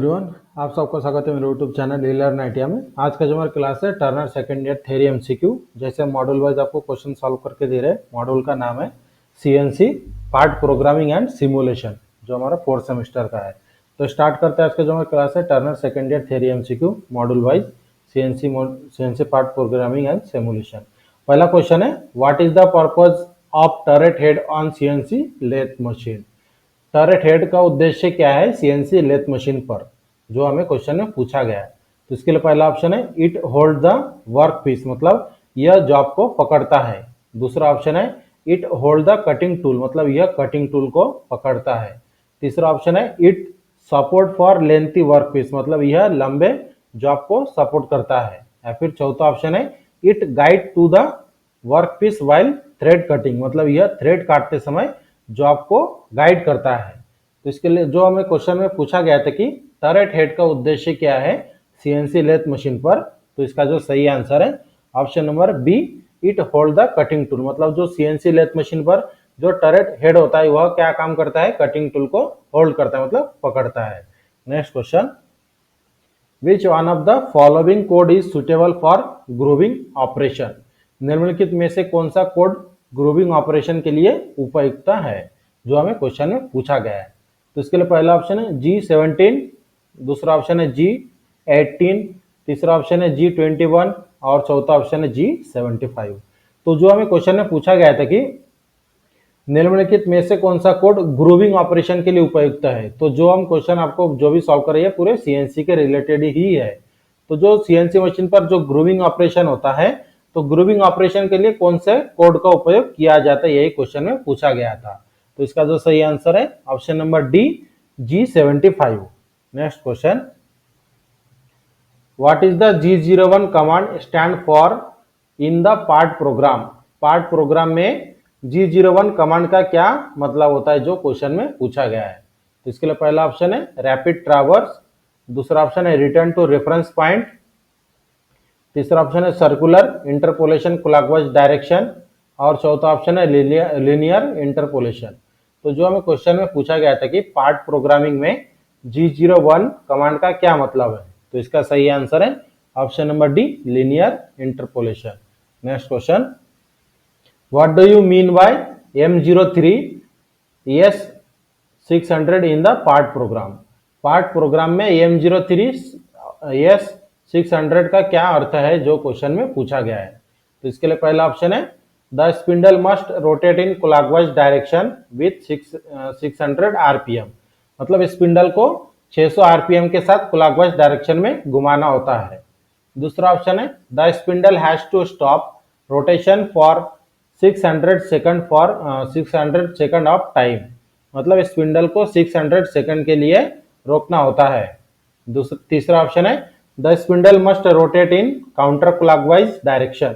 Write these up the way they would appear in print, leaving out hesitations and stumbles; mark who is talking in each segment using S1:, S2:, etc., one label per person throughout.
S1: Everyone, आप सबका स्वागत है मेरे यूट्यूब चैनल लर्न आइडिया में। आज का जो हमारा क्लास है turner second year theory MCQ. जैसे मॉड्यूल वाइज आपको क्वेश्चन सॉल्व करके दे रहे हैं। मॉड्यूल का नाम है CNC part programming and simulation, जो हमारा 4th सेमेस्टर का है। तो स्टार्ट करते हैं आज का जो हमारा क्लास है turner second year theory MCQ module wise CNC part programming and simulation. पहला क्वेश्चन है, what is the purpose of turret head on CNC lathe machine. Turret head का उद्देश्य क्या है सीएनसी लेथ मशीन पर, जो हमें क्वेश्चन में पूछा गया है। तो इसके लिए पहला ऑप्शन है it hold the work piece, मतलब यह जॉब को पकड़ता है। दूसरा ऑप्शन है it hold the cutting tool, मतलब यह कटिंग टूल को पकड़ता है। तीसरा ऑप्शन है it support for lengthy work piece, मतलब यह लंबे जॉब को सपोर्ट करता है। या फिर चौथा ऑप्शन है it guide to the work piece while thread cutting, मतलब यह थ्रेड काटते समय जॉब को गाइड करता है। तो इसके लिए जो हमें क्वेश्चन में पूछा गया था कि टरेट हेड का उद्देश्य क्या है सीएनसी लेथ मशीन पर, तो इसका जो सही आंसर है option number B, it hold the cutting tool, मतलब जो सीएनसी लेथ मशीन पर जो टरेट हेड होता है वह क्या काम करता है, कटिंग टूल को होल्ड करता है, मतलब पकड़ता है। Next question, which one of the following code is suitable for grooving operation. निम्नलिखित में से कौन सा कोड ग्रूविंग ऑपरेशन के लिए उपयुक्त है, जो हमें क्वेश्चन में पूछा गया है। तो इसके लिए पहला ऑप्शन है G17, दूसरा ऑप्शन है G18, तीसरा ऑप्शन है G21 और चौथा ऑप्शन है G75। तो जो हमें क्वेश्चन में पूछा गया था कि निम्नलिखित में से कौन सा कोड ग्रूविंग ऑपरेशन के लिए उपयुक्त है, तो जो हम क्वेश्चन आपको जो भी सॉल्व कर रही है पूरे सीएनसी के रिलेटेड ही है। तो जो सीएनसी मशीन पर जो ग्रूविंग ऑपरेशन होता है, तो ग्रूविंग ऑपरेशन के लिए कौन से कोड का उपयोग किया जाता है, यही क्वेश्चन में पूछा गया था। तो इसका जो सही आंसर है option number D, G75। Next question, what is the G01 command stand for in the part programme. Part programme में G01 कमांड का क्या मतलब होता है, जो क्वेश्चन में पूछा गया है। तो इसके लिए पहला ऑप्शन है रैपिड ट्रैवर्स, दूसरा ऑप्शन है रिटर्न टू रेफरेंस पॉइंट, तीसरा ऑप्शन है सर्कुलर इंटरपोलेशन क्लॉकवाइज डायरेक्शन और चौथा ऑप्शन है लीनियर इंटरपोलेशन। तो जो हमें क्वेश्चन में पूछा गया था कि पार्ट प्रोग्रामिंग में G01 कमांड का क्या मतलब है, तो इसका सही आंसर है option number D, linear interpolation. Next question, what do you mean bye M03 S600 in the part programme. Part programme में M03 S600 का क्या अर्थ है, जो क्वेश्चन में पूछा गया है। तो इसके लिए पहला ऑप्शन है the spindle must rotate in clockwise direction with 600 RPM, मतलब स्पिंडल को 600 आरपीएम के साथ क्लॉकवाइज डायरेक्शन में घुमाना होता है। दूसरा ऑप्शन है the spindle has to stop rotation for 600 second of time, मतलब स्पिंडल को 600 सेकंड के लिए रोकना होता है। तीसरा ऑप्शन है the spindle must rotate in counter clockwise direction,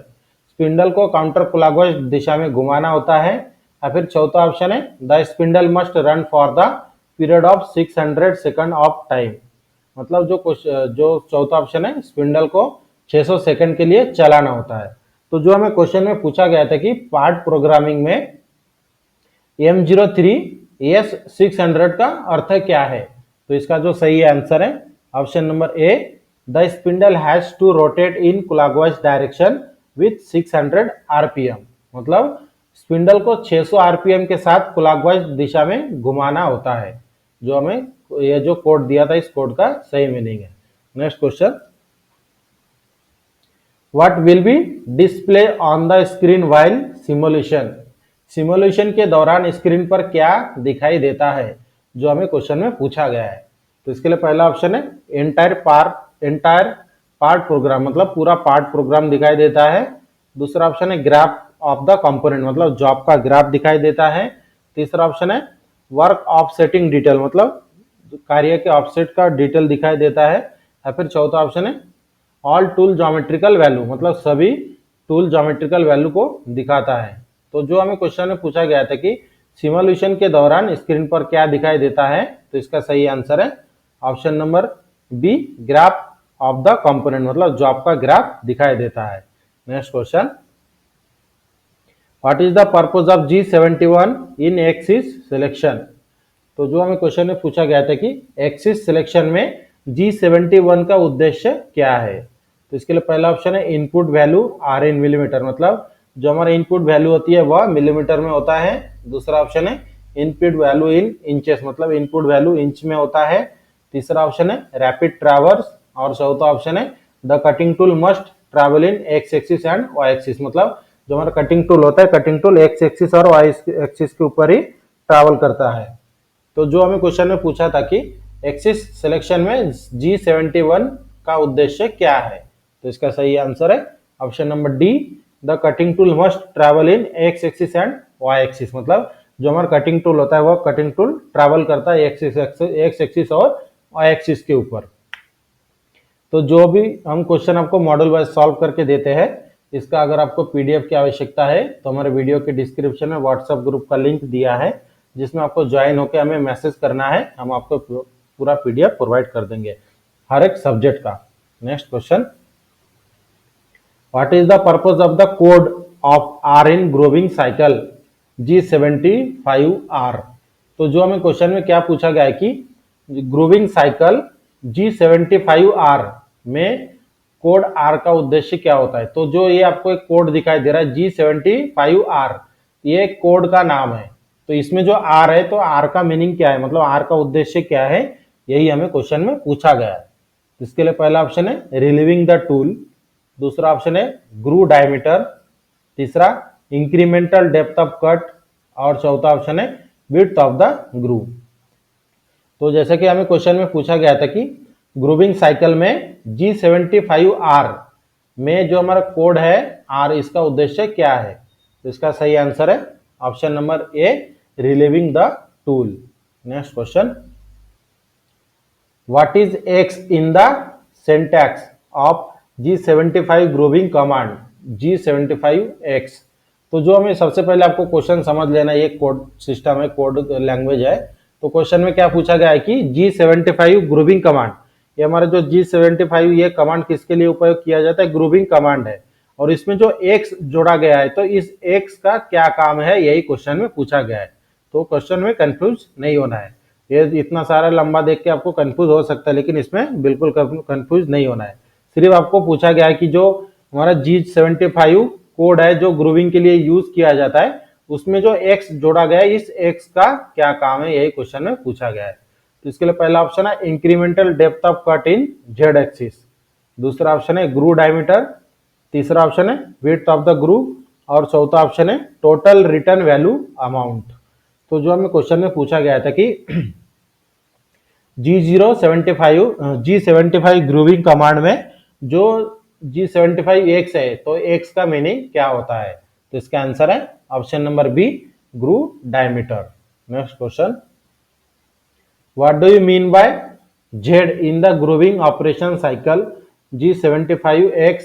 S1: spindle को काउंटर क्लॉकवाइज दिशा में घुमाना होता है। या फिर चौथा ऑप्शन है the spindle must run for the period of 600 second of time, मतलब जो चौथा ऑप्शन है स्पिंडल को 600 सेकंड के लिए चलाना होता है। तो जो हमें क्वेश्चन में पूछा गया था कि पार्ट प्रोग्रामिंग में M03 S600 का अर्थ क्या है, तो इसका जो सही आंसर है option number A, the spindle has to rotate in clockwise direction with 600 RPM, मतलब स्पिंडल को 600 आरपीएम के साथ क्लॉकवाइज दिशा में घुमाना होता है। जो हमें ये जो कोड दिया था, इस कोड का सही मीनिंग है। Next question, what will be display on the screen while simulation. Simulation के दौरान स्क्रीन पर क्या दिखाई देता है, जो हमें क्वेश्चन में पूछा गया है। तो इसके लिए पहला ऑप्शन है एंटायर पार्ट प्रोग्राम, मतलब पूरा पार्ट प्रोग्राम दिखाई देता है। दूसरा ऑप्शन है ग्राफ ऑफ द कंपोनेंट, मतलब जॉब का ग्राफ दिखाई देता है। तीसरा ऑप्शन है वर्क ऑफसेटिंग डिटेल, मतलब कार्य के ऑफसेट का डिटेल दिखाई देता है। या फिर चौथा ऑप्शन है ऑल टूल ज्योमेट्रिकल वैल्यू, मतलब सभी टूल ज्योमेट्रिकल वैल्यू को दिखाता है। तो जो हमें क्वेश्चन में पूछा गया था कि सिमुलेशन के दौरान स्क्रीन पर क्या दिखाई देता है, तो इसका सही आंसर है option number B, graph of the component, मतलब जॉब का ग्राफ दिखाई देता है। Next question, what is the purpose of G71 in axis selection. तो जो हमें क्वेश्चन में पूछा गया था कि एक्सिस सिलेक्शन में G71 का उद्देश्य क्या है? तो इसके लिए पहला ऑप्शन है input value are in millimetre, मतलब जो हमारा इनपुट वैल्यू होती है वह मिलीमीटर में होता है। दूसरा ऑप्शन है इनपुट वैल्यू इन इंचेस, मतलब इनपुट वैल्यू इंच में होता है। तीसरा ऑप्शन है रैपिड ट्रैवर्स, और चौथा ऑप्शन है the cutting tool must travel in X axis and Y axis, मतलब जो हमारा कटिंग टूल होता है, कटिंग टूल एक्स एक्सिस और वाई एक्सिस के ऊपर ही ट्रैवल करता है। तो जो हमें क्वेश्चन में पूछा था कि एक्सिस सिलेक्शन में G71 का उद्देश्य क्या है, तो इसका सही आंसर है option number D, the cutting tool must travel in X axis and Y axis, मतलब जो हमारा कटिंग टूल होता है वह कटिंग टूल ट्रैवल करता है एक्स एक्सिस और वाई एक्सिस के ऊपर। तो जो भी हम क्वेश्चन आपको मॉडल वाइज सॉल्व करके देते हैं, इसका अगर आपको पीडीएफ की आवश्यकता है तो हमारे वीडियो के डिस्क्रिप्शन में व्हाट्सएप ग्रुप का लिंक दिया है, जिसमें आपको ज्वाइन होकर हमें मैसेज करना है, हम आपको पूरा पीडीएफ प्रोवाइड कर देंगे हर एक सब्जेक्ट का। Next question, what is the purpose of the code of R in grooving cycle G75R? तो जो हमें क्वेश्चन में क्या पूछा गया है कि ग्रोविंग साइकिल G75R में कोड R का उद्देश्य क्या होता है। तो जो ये आपको एक कोड दिखाई दे रहा है G75R, ये कोड का नाम है। तो इसमें जो R है, तो R का मीनिंग क्या है, मतलब R का उद्देश्य क्या है, यही हमें क्वेश्चन में पूछा गया है। इसके लिए पहला ऑप्शन है रिलीविंग द टूल, दूसरा ऑप्शन है ग्रू डायमीटर, तीसरा इंक्रीमेंटल डेप्थ ऑफ कट, और चौथा ऑप्शन है विड्थ ऑफ द ग्रू। तो जैसे कि हमें क्वेश्चन में पूछा गया था कि ग्रूविंग साइकिल में G75R में जो हमारा कोड है R, इसका उद्देश्य क्या है, तो इसका सही आंसर है option number A, relieving the tool. Next question, what is X in the syntax of G75 grooving command G75X? तो जो हमें सबसे पहले आपको क्वेश्चन समझ लेना, ये कोड सिस्टम है, कोड लैंग्वेज है। तो क्वेश्चन में क्या पूछा गया है कि G75 ग्रूविंग कमांड, ये हमारा जो G75 ये कमांड किसके लिए उपयोग किया जाता है, ग्रूविंग कमांड है, और इसमें जो X जोड़ा गया है, तो इस X का क्या काम है, यही क्वेश्चन में पूछा गया है। तो क्वेश्चन में कंफ्यूज नहीं होना है, ये इतना सारा लंबा देख के आपको कंफ्यूज हो सकता है, लेकिन इसमें बिल्कुल कंफ्यूज नहीं होना है। सिर्फ आपको पूछा गया है कि जो हमारा G75 कोड है जो ग्रूविंग के लिए यूज किया जाता है, उसमें जो X जोड़ा गया है, इस X का क्या काम है, यही क्वेश्चन में पूछा गया है। तो इसके लिए पहला ऑप्शन है incremental depth of cut in Z axis, दूसरा ऑप्शन है ग्रू डायमीटर, तीसरा ऑप्शन है विड्थ ऑफ द ग्रू, और चौथा ऑप्शन है टोटल रिटर्न वैल्यू अमाउंट। तो जो हमें क्वेश्चन में पूछा गया था कि G75 ग्रूविंग कमांड में जो G75X है, तो X का मीनिंग क्या होता है, तो इसका आंसर है option number B, groove diameter. Next question, what do you mean by Z in the grooving operation cycle G75X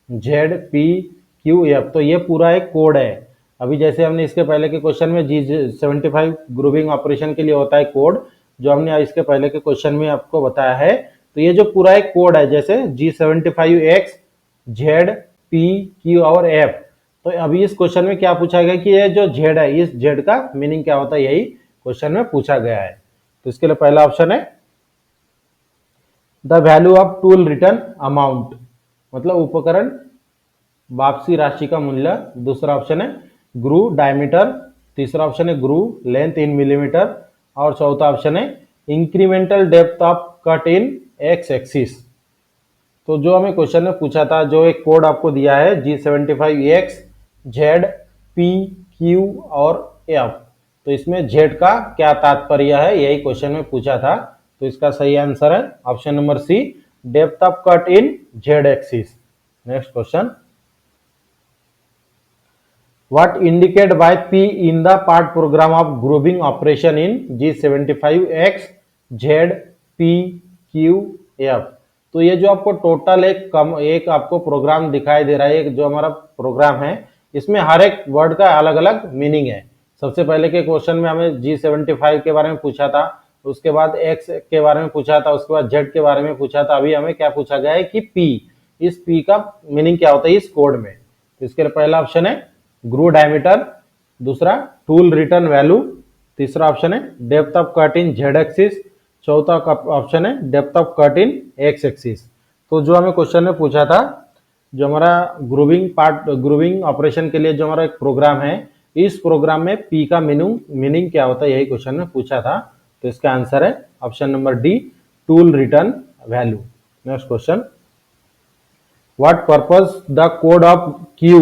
S1: ZPQF? तो ये पूरा एक कोड है। अभी जैसे हमने इसके पहले के क्वेश्चन में G75 ग्रूविंग ऑपरेशन के लिए होता है कोड, जो हमने इसके पहले के क्वेश्चन में आपको बताया है, तो ये जो पूरा एक कोड है, जैसे G75X ZPQ और F, तो अभी इस क्वेश्चन में क्या पूछा गया कि ये जो Z है, इस Z का मीनिंग क्या होता है, यही क्वेश्चन में पूछा गया है। तो इसके लिए पहला ऑप्शन है the value of tool return amount, मतलब उपकरण वापसी राशि का मूल्य, दूसरा ऑप्शन है ग्रू डायमीटर, तीसरा ऑप्शन है ग्रू लेंथ इन मिलीमीटर, और चौथा ऑप्शन है incremental depth of cut in X axis. तो जो हमें क्वेश्चन में पूछा था, जो एक कोड आपको दिया है G75X ZPQ और F, तो इसमें Z का क्या तात्पर्य है, यही क्वेश्चन में पूछा था। तो इसका सही आंसर है option number C, depth of cut in Z axis. Next question, what indicated by P in the part program of grouping operation in G75X ZPQF? तो ये जो आपको टोटल एक आपको प्रोग्राम दिखाई दे रहा है, जो हमारा प्रोग्राम है, इसमें हर एक वर्ड का अलग अलग मीनिंग है। सबसे पहले के क्वेश्चन में हमें G75 के बारे में पूछा था, उसके बाद X के बारे में पूछा था, उसके बाद Z के बारे में पूछा था, अभी हमें क्या पूछा गया है कि P, इस P का मीनिंग क्या होता है इस कोड में। तो इसके लिए पहला ऑप्शन है ग्रू डायमीटर, दूसरा टूल रिटर्न वैल्यू, तीसरा ऑप्शन है depth of cut in Z axis, चौथा ऑप्शन है depth of cut in X axis. तो जो हमें क्वेश्चन में पूछा था, जो हमारा ग्रूविंग ऑपरेशन के लिए जो हमारा एक प्रोग्राम है, इस प्रोग्राम में पी का मीनिंग क्या होता है, यही क्वेश्चन में पूछा था। तो इसका आंसर है option number D, tool return value. Next question, what purpose the code of Q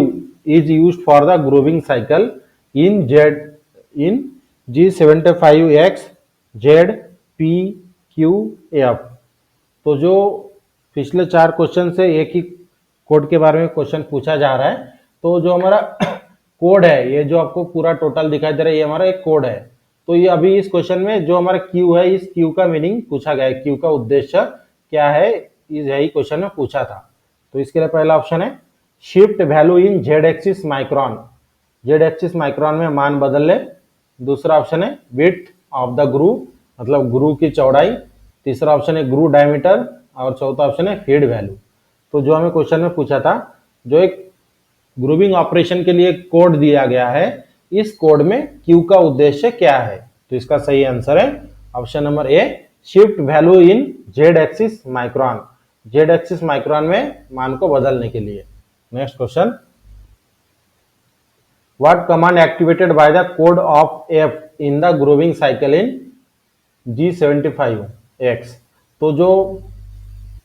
S1: is used for the grooving cycle in G75X Z P Q F। तो जो पिछले 4 क्वेश्चन से एक ही कोड के बारे में क्वेश्चन पूछा जा रहा है। तो जो हमारा कोड है, ये जो आपको पूरा टोटल दिखाई दे रहा है, ये हमारा एक कोड है। तो ये अभी इस क्वेश्चन में जो हमारा क्यू है, इस क्यू का मीनिंग पूछा गया है, क्यू का उद्देश्य क्या है, यही क्वेश्चन में पूछा था। तो इसके लिए पहला ऑप्शन है shift value in Z axis micron, Z axis micron में मान बदल ले। दूसरा ऑप्शन है विड्थ ऑफ द ग्रू, मतलब ग्रू की चौड़ाई। तीसरा ऑप्शन है ग्रू डायमीटर, और चौथा ऑप्शन है फीड वैल्यू। तो जो हमें क्वेश्चन में पूछा था, जो एक ग्रूविंग ऑपरेशन के लिए कोड दिया गया है, इस कोड में क्यू का उद्देश्य क्या है। तो इसका सही आंसर है option number A, shift value in Z axis micron, Z axis micron में मान को बदलने के लिए। Next question, what command activated by the code of F in the grooving cycle in G75X। तो जो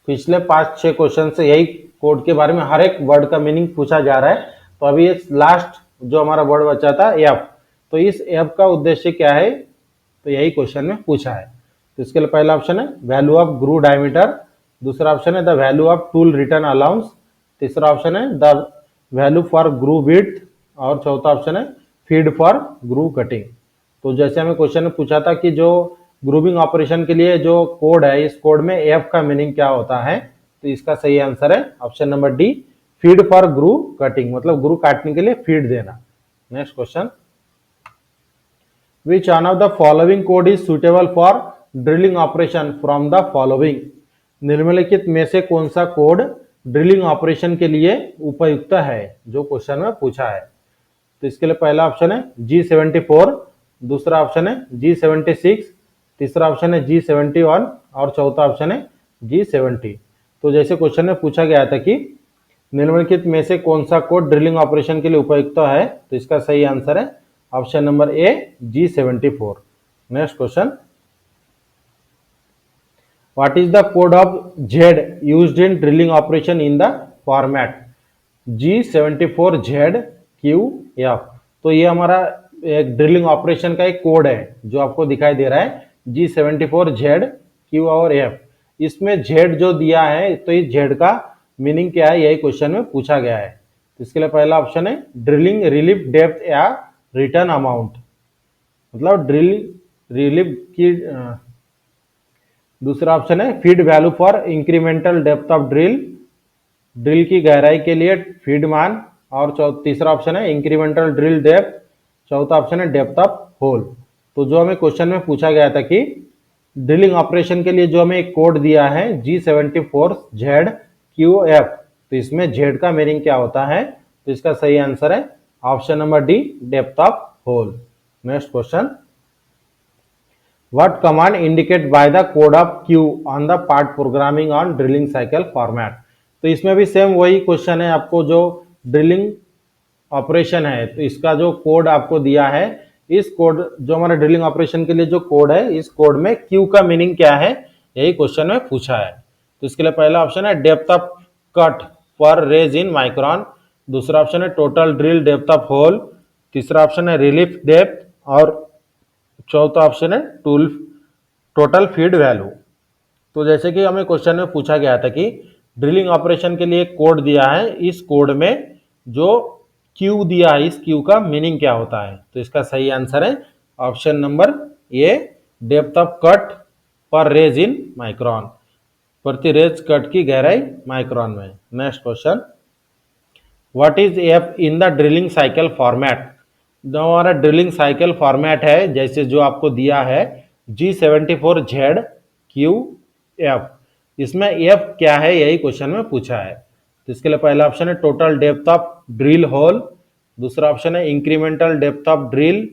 S1: पिछले 5-6 क्वेश्चन से यही कोड के बारे में हर एक वर्ड का मीनिंग पूछा जा रहा है। तो अभी ये लास्ट जो हमारा वर्ड बचा था F, तो इस F का उद्देश्य क्या है, तो यही क्वेश्चन में पूछा है। तो इसके लिए पहला ऑप्शन है वैल्यू ऑफ ग्रू डायमीटर, दूसरा ऑप्शन है the value of tool return allowance, तीसरा ऑप्शन है the value for groove width, और चौथा ऑप्शन है फीड फॉर ग्रू कटिंग। तो जैसे हमें क्वेश्चन में पूछा था कि जो ग्रूविंग ऑपरेशन के लिए जो कोड है, इस कोड में एफ का मीनिंग क्या होता है, तो इसका सही आंसर है option number D, feed for groove cutting, मतलब ग्रू काटने के लिए फीड देना। Next question, which one of the following code is suitable for drilling operation from the following. निम्नलिखित में से कौन सा कोड ड्रिलिंग ऑपरेशन के लिए उपयुक्त है, जो क्वेश्चन में पूछा है। तो इसके लिए पहला ऑप्शन है G74, दूसरा ऑप्शन है G76, तीसरा ऑप्शन है G71, और चौथा ऑप्शन है G70। तो जैसे क्वेश्चन में पूछा गया था कि निम्नलिखित में से कौन सा कोड ड्रिलिंग ऑपरेशन के लिए उपयुक्त है, तो इसका सही आंसर है option number A, G74। Next question, what is the code of Z used in drilling operation in the format G74ZQF। तो ये हमारा एक ड्रिलिंग ऑपरेशन का एक कोड है जो आपको दिखाई दे रहा है, G74ZQ और F। इसमें Z जो दिया है, तो इस Z का मीनिंग क्या है, यही क्वेश्चन में पूछा गया है। तो इसके लिए पहला ऑप्शन है ड्रिलिंग रिलीफ डेप्थ या रिटर्न अमाउंट, मतलब ड्रिलिंग रिलीफ की। दूसरा ऑप्शन है feed value for incremental depth of drill, drill की गहराई के लिए फीड मान, और तीसरा ऑप्शन है इंक्रीमेंटल ड्रिल डेप्थ, चौथा ऑप्शन है डेप्थ ऑफ होल। तो जो हमें क्वेश्चन में पूछा गया था कि ड्रिलिंग ऑपरेशन के लिए जो हमें एक कोड दिया है G74ZQF, तो इसमें Z का मीनिंग क्या होता है, तो इसका सही आंसर है option number D, depth of hole. Next question, what command indicate by the code of Q on the part programming on drilling cycle format। तो इसमें भी सेम वही क्वेश्चन है, आपको जो ड्रिलिंग ऑपरेशन है, तो इसका जो कोड आपको दिया है, इस कोड जो हमारा ड्रिलिंग ऑपरेशन के लिए जो कोड है, इस कोड में Q का मीनिंग क्या है, यही क्वेश्चन में पूछा है। तो इसके लिए पहला ऑप्शन है depth of cut per raise in micron, दूसरा ऑप्शन है total drill depth of hole, तीसरा ऑप्शन है रिलीफ डेप्थ, और चौथा ऑप्शन है टोटल फीड वैल्यू। तो जैसे कि हमें क्वेश्चन में पूछा गया था कि ड्रिलिंग ऑपरेशन के लिए एक कोड दिया है, इस कोड में जो क्यू दिया है, इस क्यू का मीनिंग क्या होता है, तो इसका सही आंसर है option number A, depth of cut per raise in micron, प्रति रेज कट की गहराई माइक्रोन में। Next question, what is F in the drilling cycle format. जो हमारा ड्रिलिंग साइकिल फॉर्मेट है, जैसे जो आपको दिया है G74ZQF, इसमें F क्या है, यही क्वेश्चन में पूछा है। तो इसके लिए पहला ऑप्शन है total depth of drill hole, दूसरा ऑप्शन है इंक्रीमेंटल डेप्थ ऑफ ड्रिल,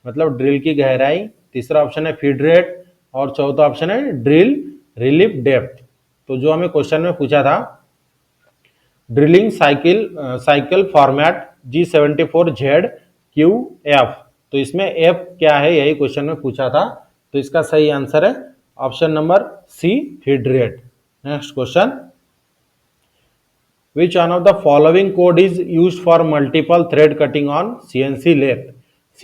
S1: मतलब ड्रिल की गहराई, तीसरा ऑप्शन है फीड रेट, और चौथा ऑप्शन है ड्रिल रिलीफ डेप्थ। तो जो हमें क्वेश्चन में पूछा था ड्रिलिंग साइकिल फॉर्मेट G74ZQF, तो इसमें F क्या है यही क्वेश्चन में पूछा था। तो इसका सही आंसर है option number C feed rate. Next question, which one of the following code is used for multiple thread cutting on CNC lathe.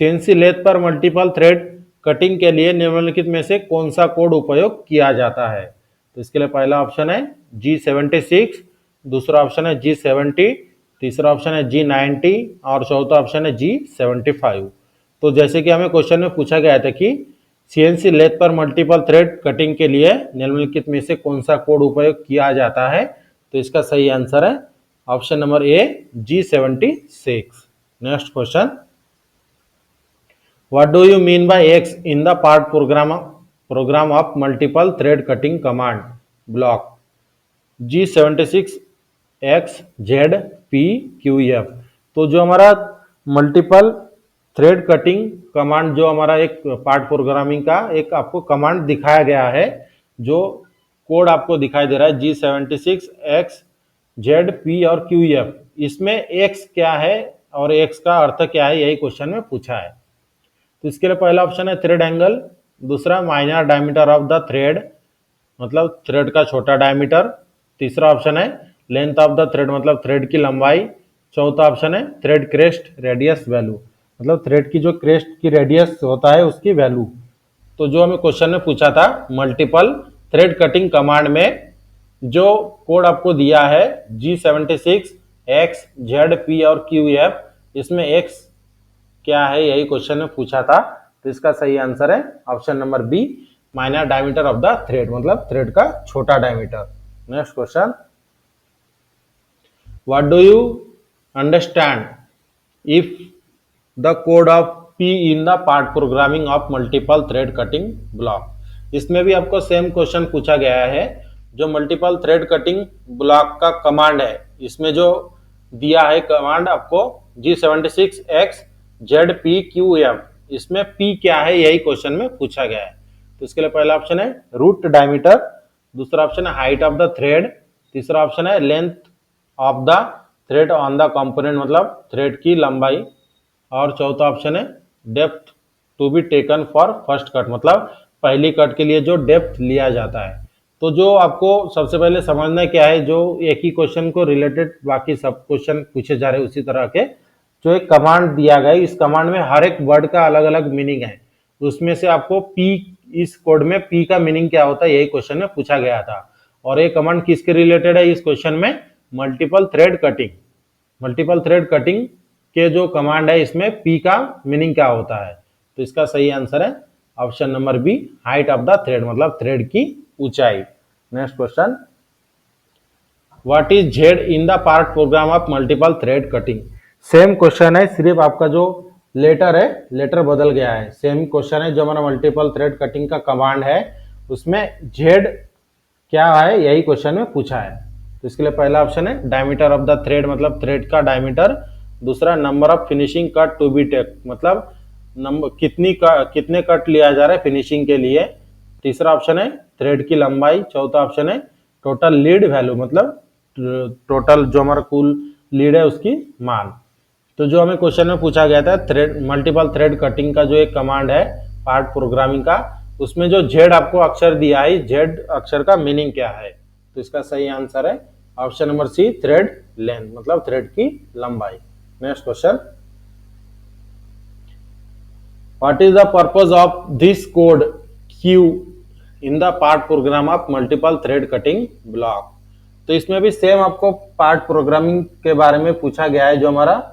S1: CNC lathe पर मल्टीपल थ्रेड कटिंग के लिए निम्नलिखित में से कौन सा कोड उपयोग किया जाता है। तो इसके लिए पहला ऑप्शन है G76, दूसरा ऑप्शन है G70, तीसरा ऑप्शन है G90 और चौथा ऑप्शन है G75। तो जैसे कि हमें क्वेश्चन में पूछा गया था कि CNC लेथ पर मल्टीपल थ्रेड कटिंग के लिए निम्नलिखित में से कौन सा कोड उपयोग किया जाता है, तो इसका सही आंसर है option number A G76। Next question, what do you mean bye x in the part program of multiple thread cutting command block G76XZPQF। तो जो हमारा मल्टीपल थ्रेड कटिंग कमांड, जो हमारा एक पार्ट प्रोग्रामिंग का एक आपको कमांड दिखाया गया है, जो कोड आपको दिखाई दे रहा है G76XZP और QF, इसमें X क्या है और X का अर्थ क्या है यही क्वेश्चन में पूछा है। तो इसके लिए पहला ऑप्शन है थ्रेड एंगल, दूसरा minor diameter of the thread, मतलब थ्रेड का छोटा डायमीटर, तीसरा ऑप्शन है लेंथ ऑफ द थ्रेड, मतलब थ्रेड की लंबाई, चौथा ऑप्शन है थ्रेड क्रेस्ट रेडियस वैल्यू, मतलब थ्रेड की जो क्रेस्ट की रेडियस होता है उसकी वैल्यू। तो जो हमें क्वेश्चन में पूछा था मल्टीपल थ्रेड कटिंग कमांड में जो कोड आपको दिया है G76XZP और QF, इसमें X क्या है यही क्वेश्चन में पूछा था। तो इसका सही आंसर है option number B minor diameter of the thread, मतलब थ्रेड का छोटा diameter. Next question, what do you understand if the code of P in the part programming of multiple thread cutting block. इसमें भी आपको same question पूछा गया है, जो मल्टीपल थ्रेड कटिंग ब्लॉक का कमांड है, इसमें जो दिया है कमांड आपको G76XZPQF, इसमें P क्या है यही क्वेश्चन में पूछा गया है। तो इसके लिए पहला ऑप्शन है रूट डायमीटर, दूसरा ऑप्शन है हाइट ऑफ द थ्रेड, तीसरा ऑप्शन है length of the thread on the component, मतलब थ्रेड की लंबाई, और चौथा ऑप्शन है depth to be taken for first cut, मतलब पहली कट के लिए जो डेप्थ लिया जाता है। तो जो आपको सबसे पहले समझना क्या है, जो एक ही क्वेश्चन को रिलेटेड बाकी सब क्वेश्चन पूछे जा रहे हैं उसी तरह के, जो एक कमांड दिया गया है, इस कमांड में हर एक वर्ड का अलग अलग मीनिंग है, उसमें से आपको P, इस कोड में P का मीनिंग क्या होता है यही क्वेश्चन में पूछा गया था। और ये कमांड किसके रिलेटेड है इस क्वेश्चन में, multiple thread cutting, multiple thread cutting के जो कमांड है इसमें P का मीनिंग क्या होता है। तो इसका सही आंसर है option number B height of the thread, मतलब थ्रेड की ऊंचाई। Next question, what is Z in the part program of multiple thread cutting. Same question है, सिर्फ आपका जो लेटर है लेटर बदल गया है। सेम क्वेश्चन है, जो हमारा मल्टीपल थ्रेड कटिंग का कमांड है उसमें Z क्या है यही क्वेश्चन में पूछा है। तो इसके लिए पहला ऑप्शन है डायमीटर ऑफ द थ्रेड, मतलब थ्रेड का डायमीटर, दूसरा number of finishing cut to be take, मतलब नंबर कितने कट लिया जा रहा है फिनिशिंग के लिए, तीसरा ऑप्शन है थ्रेड की लंबाई, चौथा ऑप्शन है टोटल लीड वैल्यू, मतलब टोटल जो हमारा कुल लीड है उसकी मान। तो जो हमें क्वेश्चन में पूछा गया था थ्रेड मल्टीपल थ्रेड कटिंग का जो एक कमांड है पार्ट प्रोग्रामिंग का, उसमें जो Z आपको अक्षर दिया है, Z अक्षर का मीनिंग क्या है। तो इसका सही आंसर है option number C thread length, मतलब थ्रेड की लंबाई। Next question, what is the purpose of this code Q in the part program of multiple thread cutting block. तो इसमें भी सेम आपको पार्ट प्रोग्रामिंग के बारे में पूछा गया है, जो हमारा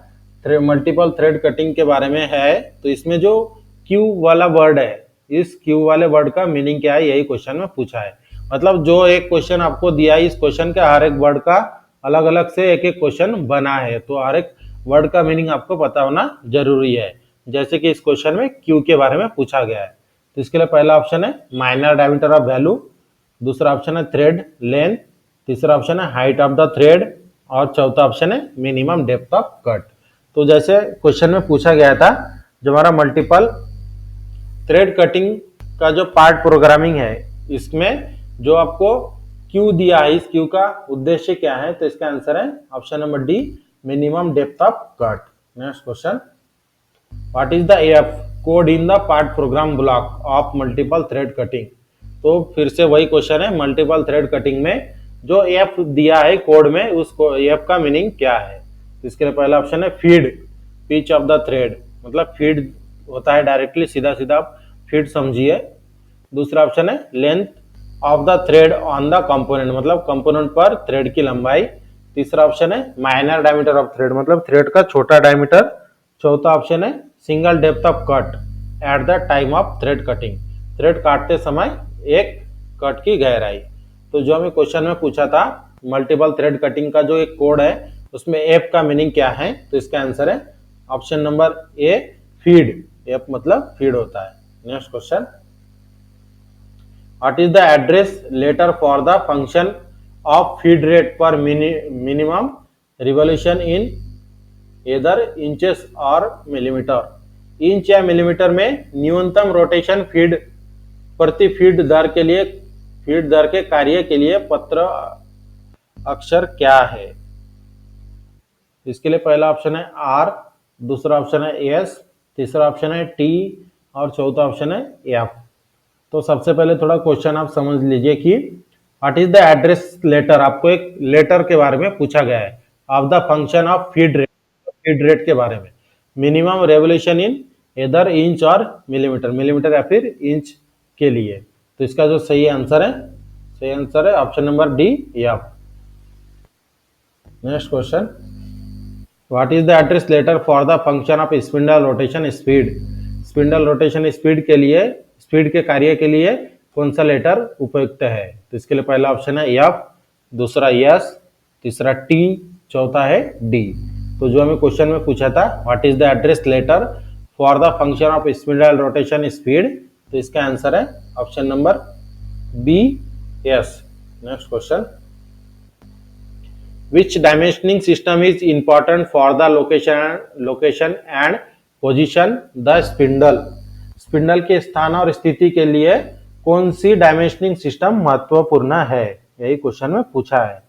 S1: मल्टीपल थ्रेड कटिंग के बारे में है। तो इसमें जो Q वाला वर्ड है, इस Q वाले वर्ड का मीनिंग क्या है यही क्वेश्चन में पूछा है। मतलब जो एक क्वेश्चन आपको दिया है, इस क्वेश्चन के हर एक वर्ड का अलग अलग से एक एक क्वेश्चन बना है, तो हर एक वर्ड का मीनिंग आपको पता होना जरूरी है। जैसे कि इस क्वेश्चन में Q के बारे में पूछा गया है। तो इसके लिए पहला ऑप्शन है माइनर डायमीटर ऑफ वैल्यू, दूसरा ऑप्शन है थ्रेड लेंथ, तीसरा ऑप्शन है हाइट ऑफ द थ्रेड, और चौथा ऑप्शन है मिनिमम डेप्थ ऑफ कट। तो जैसे क्वेश्चन में पूछा गया था, जो हमारा मल्टीपल थ्रेड कटिंग का जो पार्ट प्रोग्रामिंग है, इसमें जो आपको क्यू दिया है, इस क्यू का उद्देश्य क्या है? तो इसका आंसर है option number D, minimum depth of cut. Next question, what is the F code in the part programme block of multiple thread cutting? तो फिर से वही क्वेश्चन है, मल्टीपल थ्रेड कटिंग में जो एफ दिया है कोड में, उस एफ का मीनिंग क्या है? तो इसके लिए पहला ऑप्शन है feed, pitch of the thread, मतलब फीड होता है डायरेक्टली, सीधा सीधा आप फीड समझिए। दूसरा ऑप्शन है length of the thread on the component, मतलब कंपोनेंट पर थ्रेड की लंबाई। तीसरा ऑप्शन है माइनर डायमीटर ऑफ थ्रेड, मतलब थ्रेड का छोटा डायमीटर। चौथा ऑप्शन है single depth of cut at the time of thread cutting, thread काटते समय एक कट की गहराई। तो जो हमें क्वेश्चन में पूछा था मल्टीपल थ्रेड कटिंग का जो एक कोड है, उसमें एफ का मीनिंग क्या है? तो इसका आंसर है option number a, feed. F मतलब फीड होता है। Next question, what is the address letter for the function of feed rate पर minimum revolution in either inches और मिलीमीटर? इंच या मिलीमीटर में न्यूनतम रोटेशन फीड प्रति फीड दर के लिए, फीड दर के कार्य के लिए पत्र अक्षर क्या है? इसके लिए पहला ऑप्शन है आर, दूसरा ऑप्शन है एस, तीसरा ऑप्शन है टी और चौथा ऑप्शन है एफ। तो सबसे पहले थोड़ा क्वेश्चन आप समझ लीजिए कि what is the address letter, आपको एक लेटर के बारे में पूछा गया है of the function of feed rate, feed rate के बारे में। मिनिमम रेवोल्यूशन इन इधर इंच और मिलीमीटर, मिलीमीटर या फिर इंच के लिए। तो इसका जो सही आंसर है option number D, F. Next question, what is the address letter for the function of spindle rotation speed? Spindle rotation speed के लिए, स्पीड के कार्य के लिए कौन सा लेटर उपयुक्त है? तो इसके लिए पहला ऑप्शन है एफ, दूसरा एस, तीसरा टी, चौथा है डी। तो जो हमें क्वेश्चन में पूछा था what is the address letter for the function of spindle rotation speed, तो इसका आंसर है option number B, S. Next question, which dimensioning system is important for the location and position the spindle? Spindle के स्थान और स्थिति के लिए कौन सी डायमेंशनिंग सिस्टम महत्वपूर्ण है? यही क्वेश्चन में पूछा है।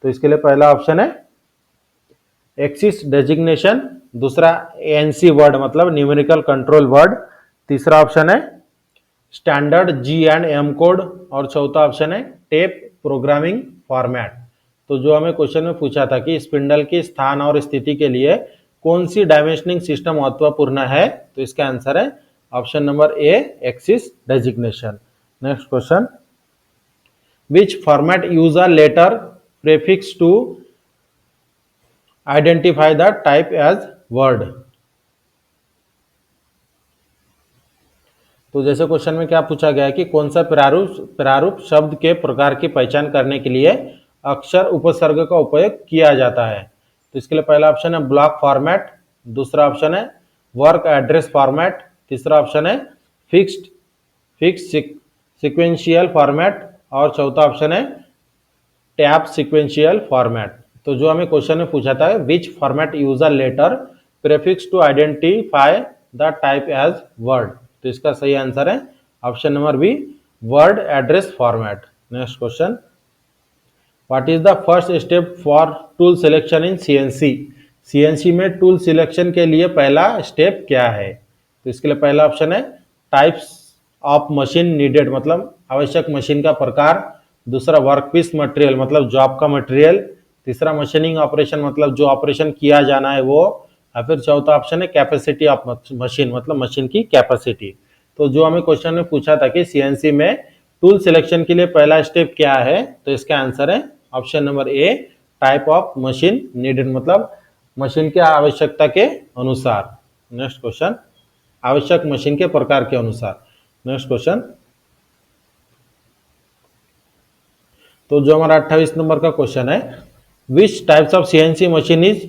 S1: तो इसके लिए पहला ऑप्शन है एक्सिस डेजिग्नेशन, दूसरा एएनसी वर्ड मतलब न्यूमेरिकल कंट्रोल वर्ड, तीसरा ऑप्शन है standard G and M code और चौथा ऑप्शन है टेप प्रोग्रामिंग फॉर्मेट। तो जो हमें क्वेश्चन में पूछा था कि स्पिंडल के स्थान और स्थिति के लिए कौन सी डायमेंशनिंग सिस्टम महत्वपूर्ण है, तो इसका आंसर है option number A, axis designation. Next question, which format use a letter prefix to identify the type as word? तो जैसे क्वेश्चन में क्या पूछा गया है कि कौन सा प्रारूप शब्द के प्रकार की पहचान करने के लिए अक्षर उपसर्ग का उपयोग किया जाता है? तो इसके लिए पहला ऑप्शन है ब्लॉक फॉर्मेट, दूसरा ऑप्शन है वर्क एड्रेस फॉर्मेट, तीसरा ऑप्शन है फिक्स्ड सीक्वेंशियल फॉर्मेट और चौथा ऑप्शन है टैब सीक्वेंशियल फॉर्मेट। तो जो हमें क्वेश्चन में पूछा था which format use a letter prefix to identify the type as word, तो इसका सही आंसर है option number B, word address format. Next question, what is the first step for tool selection in CNC? CNC में tool selection के लिए पहला step क्या है? तो इसके लिए पहला ऑप्शन है टाइप्स ऑफ मशीन नीडेड, मतलब आवश्यक मशीन का प्रकार, दूसरा वर्कपीस मटेरियल मतलब जॉब का मटेरियल, तीसरा मशीनिंग ऑपरेशन मतलब जो ऑपरेशन किया जाना है वो, या फिर चौथा ऑप्शन है कैपेसिटी ऑफ मशीन मतलब मशीन की कैपेसिटी। तो जो हमें क्वेश्चन में पूछा था कि सीएनसी में टूल सिलेक्शन के लिए पहला स्टेप क्या है, तो इसका आंसर है option number A, type of machine needed मतलब मशीन की आवश्यकता के अनुसार। नेक्स्ट क्वेश्चन, आवश्यक मशीन के प्रकार के अनुसार। नेक्स्ट क्वेश्चन, तो जो हमारा 28 नंबर का क्वेश्चन है, which types of CNC machine is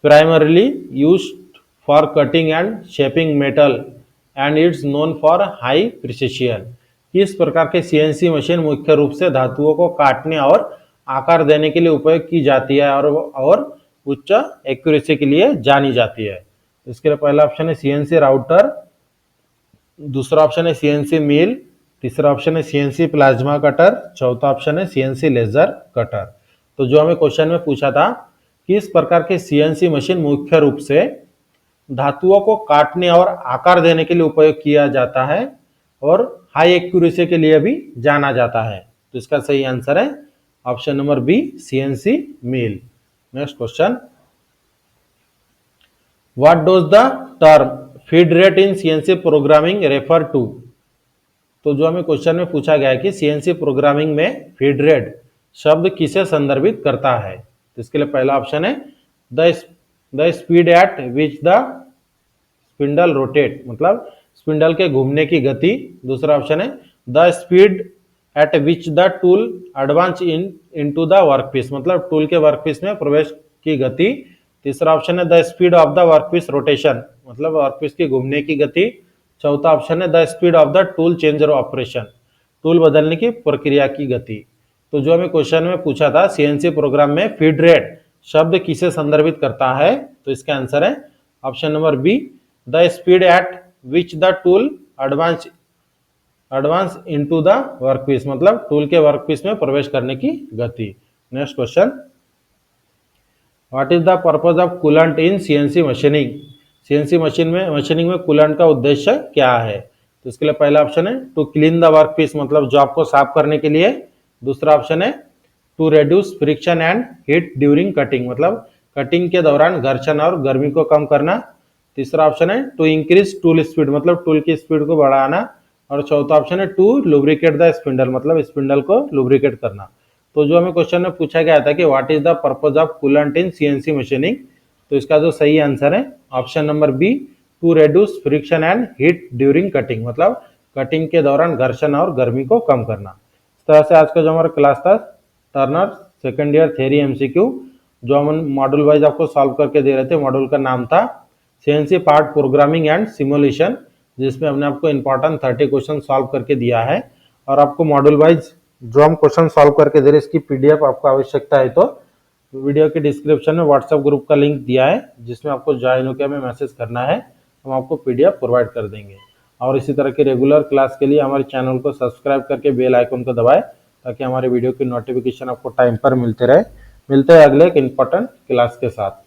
S1: primarily used for cutting and shaping metal and it's known for high precision? किस प्रकार के सीएनसी मशीन मुख्य रूप से धातुओं को काटने और आकार देने के लिए उपयोग की जाती है और उच्च एक्यूरेसी के लिए जानी जाती है? इसके लिए पहला ऑप्शन है सीएनसी राउटर, दूसरा ऑप्शन है सीएनसी मिल, तीसरा ऑप्शन है सीएनसी प्लाज्मा कटर, चौथा ऑप्शन है सीएनसी लेजर कटर। तो जो हमें क्वेश्चन में पूछा था कि इस प्रकार के सीएनसी मशीन मुख्य रूप से धातुओं को काटने और आकार देने के लिए उपयोग किया जाता है और हाई एक्यूरेसी के लिए भी जाना जाता है। तो इसका सही आंसर है option number B, CNC mill. Next question, what does the term feed rate in CNC programming refer to? तो जो हमें क्वेश्चन में पूछा गया है कि सीएनसी प्रोग्रामिंग में फीड रेट शब्द किसे संदर्भित करता है? तो इसके लिए पहला ऑप्शन है the speed at which the spindle rotate, मतलब स्पिंडल के घूमने की गति। दूसरा ऑप्शन है the speed at which the tool advance into the workpiece, मतलब टूल के वर्कपीस में प्रवेश की गति। तीसरा ऑप्शन है the speed of the workpiece rotation, मतलब वर्कपीस की घूमने की गति। चौथा ऑप्शन है the speed of the tool changer operation, tool बदलने की प्रक्रिया की गति। तो जो हमें क्वेश्चन में पूछा था सीएनसी प्रोग्राम में फीड रेट शब्द किसे संदर्भित करता है? तो इसका आंसर है option number B, the speed at which the tool advance into the workpiece, मतलब टूल के वर्कपीस में प्रवेश करने की गति। Next question, what is the purpose of coolant in CNC machining? CNC machining में कूलेंट का उद्देश्य क्या है? तो इसके लिए पहला ऑप्शन है टू क्लीन द वर्कपीस, मतलब जॉब को साफ करने के लिए। दूसरा ऑप्शन है to reduce friction and heat during cutting, मतलब कटिंग के दौरान घर्षण और गर्मी को कम करना। तीसरा ऑप्शन है टू इंक्रीज टूल स्पीड, मतलब टूल की स्पीड को बढ़ाना। और चौथा ऑप्शन है टू लुब्रिकेट द स्पिंडल, मतलब स्पिंडल को लुब्रिकेट करना। तो जो हमें क्वेश्चन में पूछा गया था कि what is the purpose of coolant in CNC machining, तो इसका जो सही आंसर है option number B, to reduce friction and heat during cutting, मतलब कटिंग के दौरान घर्षण और गर्मी को कम करना। इस तरह से आज का जो हमारा क्लास था Turner second year theory MCQ, जो हम मॉड्यूल वाइज आपको सॉल्व करके दे रहे थे, मॉड्यूल का नाम था CNC part programming and simulation, जिसमें हमने आपको इंपॉर्टेंट 30 क्वेश्चन सॉल्व करके दिया है। और आपको मॉड्यूल वाइज जो हम क्वेश्चन सॉल्व करके दे रहे हैं इसकी पीडीएफ आपको आवश्यकता है तो वीडियो के डिस्क्रिप्शन में व्हाट्सएप ग्रुप का लिंक दिया है, जिसमें आपको ज्वाइन होकर हमें मैसेज करना है, हम आपको पीडीएफ प्रोवाइड कर देंगे। और इसी तरह के रेगुलर क्लास के लिए हमारे चैनल को सब्सक्राइब करके बेल आइकन को दबाएं, ताकि हमारे वीडियो की नोटिफिकेशन आपको टाइम पर मिलते रहे। मिलते हैं अगले एक इंपॉर्टेंट क्लास के साथ।